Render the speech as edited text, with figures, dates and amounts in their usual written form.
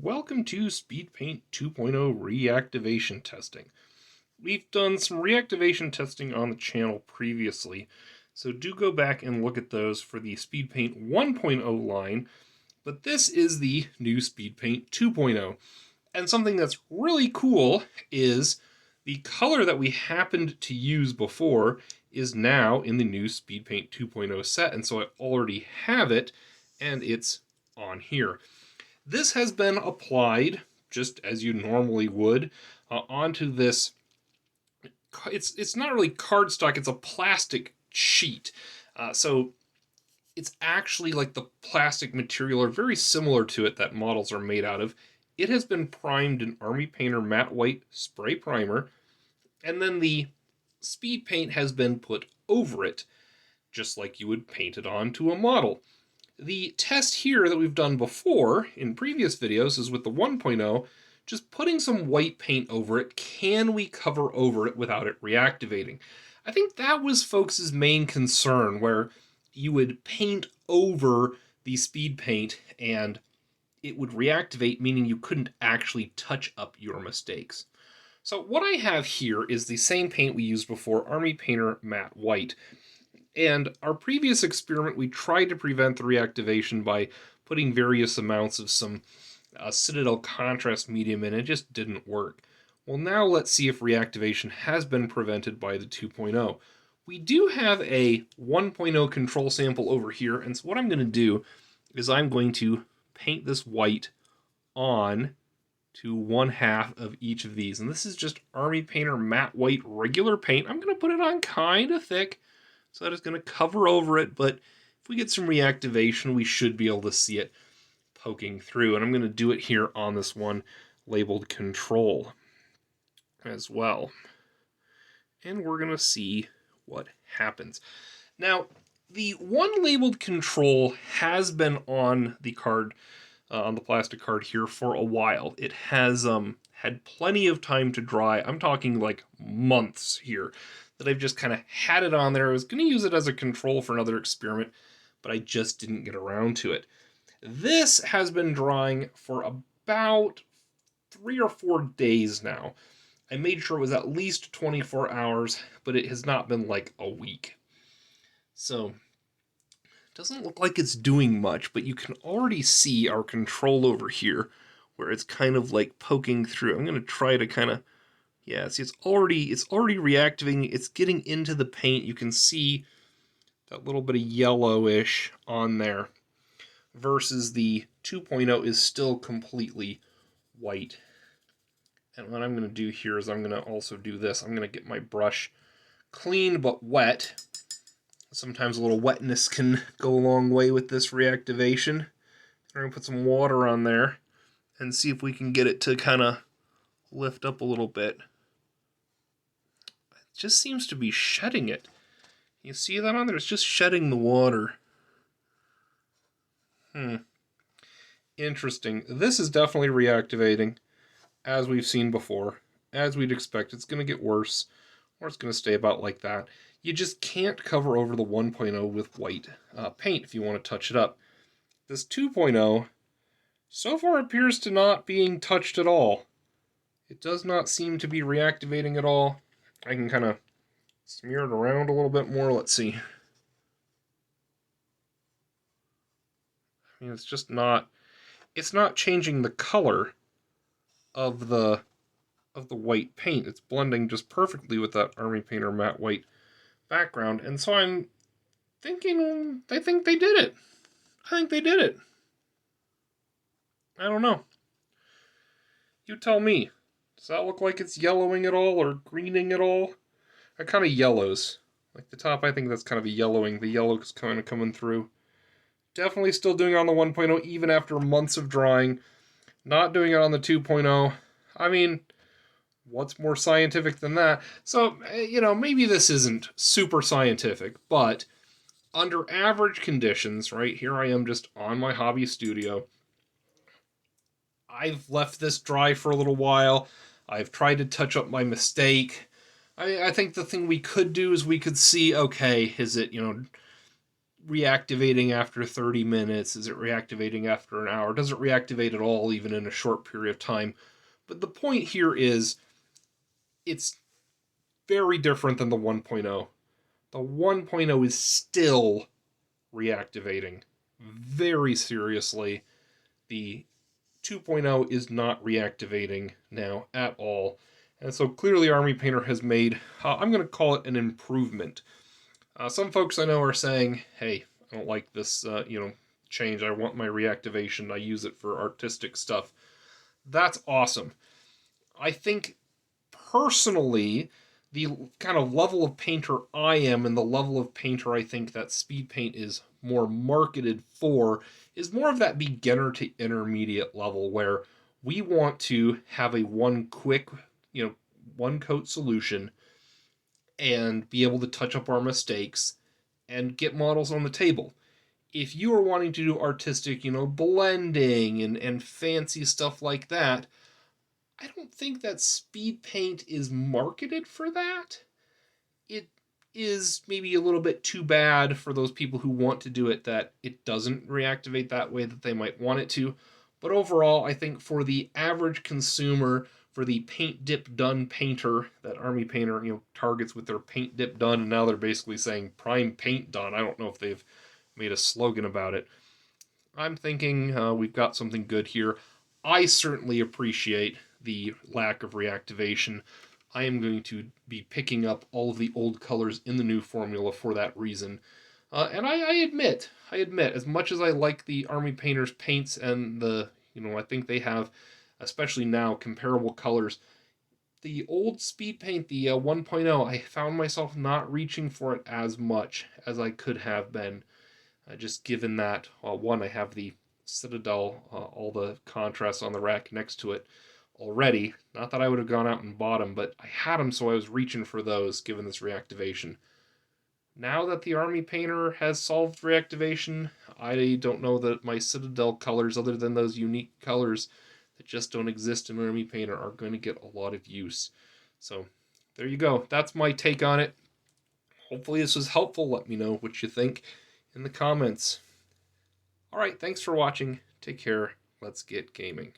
Welcome to SpeedPaint 2.0 reactivation testing. We've done some reactivation testing on the channel previously, so do go back and look at those for the SpeedPaint 1.0 line, but this is the new SpeedPaint 2.0. And something that's really cool is the color that we happened to use before is now in the new SpeedPaint 2.0 set, and so I already have it, and it's on here. This has been applied, just as you normally would, onto this. It's not really cardstock, it's a plastic sheet. So it's actually like the plastic material, or very similar to it, that models are made out of. It has been primed in Army Painter Matte White Spray Primer, and then the speed paint has been put over it, just like you would paint it onto a model. The test here that we've done before in previous videos is with the 1.0, just putting some white paint over it. Can we cover over it without it reactivating? I think that was folks' main concern, where you would paint over the speed paint and it would reactivate, meaning you couldn't actually touch up your mistakes. So what I have here is the same paint we used before, Army Painter Matte White. And our previous experiment, we tried to prevent the reactivation by putting various amounts of some Citadel contrast medium in. It just didn't work. Well, now let's see if reactivation has been prevented by the 2.0. We do have a 1.0 control sample over here, and so what I'm going to do is I'm going to paint this white on to 1/2 of each of these. And this is just Army Painter Matte White regular paint. I'm going to put it on kind of thick, so that is going to cover over it, but if we get some reactivation, we should be able to see it poking through. And I'm going to do it here on this one labeled Control as well. And we're going to see what happens. Now, the one labeled Control has been on the card, on the plastic card here for a while. It has had plenty of time to dry. I'm talking like months here, that I've just kind of had it on there. I was going to use it as a control for another experiment, but I just didn't get around to it. This has been drying for about 3 or 4 days now. I made sure it was at least 24 hours, but it has not been like a week. So it doesn't look like it's doing much, but you can already see our control over here, where it's kind of like poking through. I'm going to try to kind of, yeah, see, it's already reactivating. It's getting into the paint. You can see that little bit of yellowish on there, versus the 2.0 is still completely white. And what I'm going to do here is I'm going to also do this. I'm going to get my brush clean but wet. Sometimes a little wetness can go a long way with this reactivation. I'm going to put some water on there and see if we can get it to kind of lift up a little bit. It just seems to be shedding it. You see that on there? It's just shedding the water. Interesting. This is definitely reactivating, as we've seen before. As we'd expect, it's going to get worse, or it's going to stay about like that. You just can't cover over the 1.0 with white paint if you want to touch it up. This 2.0 so far appears to not being touched at all. It does not seem to be reactivating at all. I can kind of smear it around a little bit more. Let's see. I mean, it's just not, it's not changing the color of the white paint. It's blending just perfectly with that Army Painter Matte White background. And so I'm thinking, I think they did it. I think they did it. I don't know. You tell me. Does that look like it's yellowing at all or greening at all? It kind of yellows. Like the top, I think that's kind of a yellowing. The yellow is kind of coming through. Definitely still doing it on the 1.0 even after months of drying. Not doing it on the 2.0. I mean, what's more scientific than that? So, you know, maybe this isn't super scientific, but under average conditions, right, here I am just on my hobby studio. I've left this dry for a little while. I've tried to touch up my mistake. I think the thing we could do is we could see, okay, is it, you know, reactivating after 30 minutes? Is it reactivating after an hour? Does it reactivate at all, even in a short period of time? But the point here is it's very different than the 1.0. The 1.0 is still reactivating very seriously. The 2.0 is not reactivating now at all. And so clearly Army Painter has made, I'm going to call it an improvement. Some folks I know are saying, hey, I don't like this, change. I want my reactivation. I use it for artistic stuff. That's awesome. I think personally, the kind of level of painter I am and the level of painter I think that SpeedPaint is more marketed for is more of that beginner to intermediate level where we want to have a one quick, one coat solution and be able to touch up our mistakes and get models on the table. If you are wanting to do artistic, blending and fancy stuff like that, I don't think that SpeedPaint is marketed for that. It is maybe a little bit too bad for those people who want to do it that it doesn't reactivate that way that they might want it to. But overall, I think for the average consumer, for the paint dip done painter that Army Painter targets with their paint dip done, and now they're basically saying prime paint done. I don't know if they've made a slogan about it. I'm thinking we've got something good here. I certainly appreciate the lack of reactivation. I am going to be picking up all of the old colors in the new formula for that reason. And I admit, as much as I like the Army Painter's paints and I think they have, especially now, comparable colors. The old SpeedPaint, the 1.0, I found myself not reaching for it as much as I could have been. Just given that, one, I have the Citadel, all the contrasts on the rack next to it already. Not that I would have gone out and bought them, but I had them, so I was reaching for those, given this reactivation. Now that the Army Painter has solved reactivation, I don't know that my Citadel colors, other than those unique colors that just don't exist in Army Painter, are going to get a lot of use. So, there you go. That's my take on it. Hopefully this was helpful. Let me know what you think in the comments. Alright, thanks for watching. Take care. Let's get gaming.